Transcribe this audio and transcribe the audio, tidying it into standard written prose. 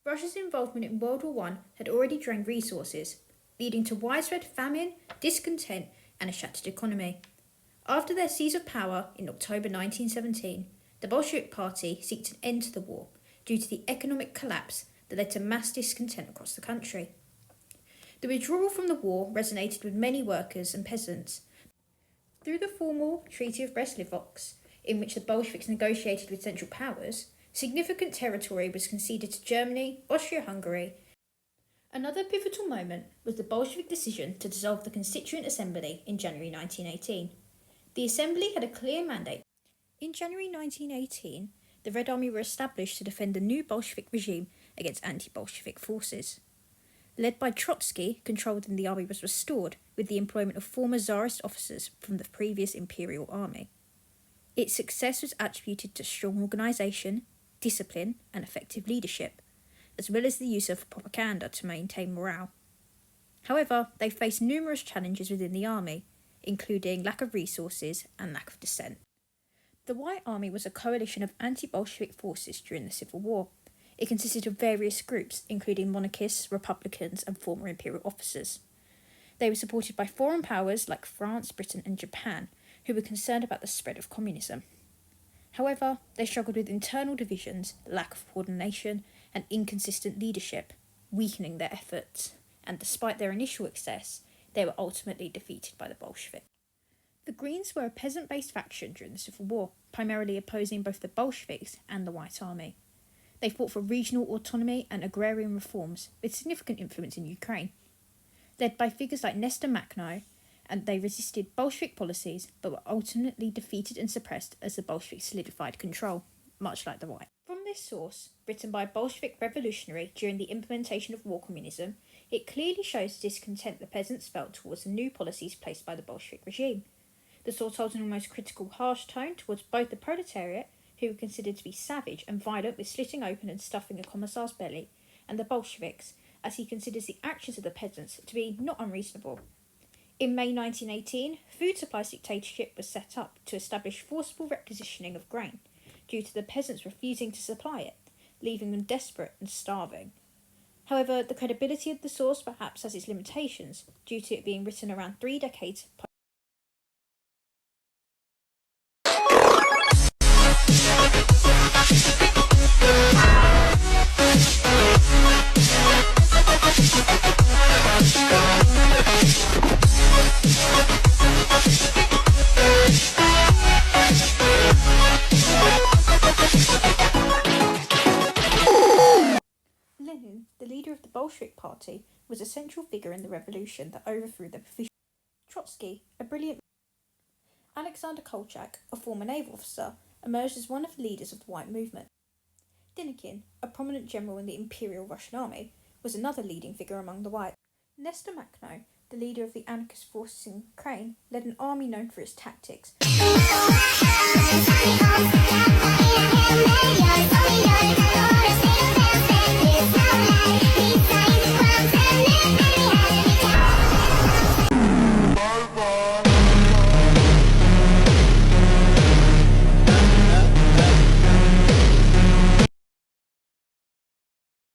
Russia's involvement in World War I had already drained resources, leading to widespread famine, discontent, and a shattered economy. After their seize of power in October 1917, the Bolshevik Party sought an end to the war due to the economic collapse that led to mass discontent across the country. The withdrawal from the war resonated with many workers and peasants. Through the formal Treaty of Brest-Litovsk, in which the Bolsheviks negotiated with Central Powers, significant territory was conceded to Germany, Austria-Hungary. Another pivotal moment was the Bolshevik decision to dissolve the Constituent Assembly in January 1918. The Assembly had a clear mandate. In January 1918, the Red Army were established to defend the new Bolshevik regime against anti-Bolshevik forces. Led by Trotsky, control within the army was restored with the employment of former Tsarist officers from the previous Imperial Army. Its success was attributed to strong organisation, discipline and effective leadership, as well as the use of propaganda to maintain morale. However, they faced numerous challenges within the army, including lack of resources and lack of dissent. The White Army was a coalition of anti-Bolshevik forces during the Civil War. It consisted of various groups, including monarchists, republicans and former imperial officers. They were supported by foreign powers like France, Britain and Japan, who were concerned about the spread of communism. However, they struggled with internal divisions, lack of coordination and inconsistent leadership, weakening their efforts, and despite their initial success, they were ultimately defeated by the Bolsheviks. The Greens were a peasant-based faction during the Civil War, primarily opposing both the Bolsheviks and the White Army. They fought for regional autonomy and agrarian reforms, with significant influence in Ukraine. Led by figures like Nestor Makhno, and they resisted Bolshevik policies but were ultimately defeated and suppressed as the Bolsheviks solidified control, much like the White. From this source, written by a Bolshevik revolutionary during the implementation of war communism, it clearly shows the discontent the peasants felt towards the new policies placed by the Bolshevik regime. The source holds an almost critical, harsh tone towards both the proletariat, who were considered to be savage and violent with slitting open and stuffing a commissar's belly, and the Bolsheviks, as he considers the actions of the peasants to be not unreasonable. In May 1918, food supplies dictatorship was set up to establish forcible requisitioning of grain, due to the peasants refusing to supply it, leaving them desperate and starving. However, the credibility of the source perhaps has its limitations, due to it being written around 3 decades Lenin, the leader of the Bolshevik Party, was a central figure in the revolution that overthrew the official. Trotsky, a brilliant Alexander Kolchak, a former naval officer, emerged as one of the leaders of the White movement. Denikin, a prominent general in the Imperial Russian Army, was another leading figure among the Whites. Nestor Makhno, the leader of the anarchist forces in Ukraine, led an army known for its tactics.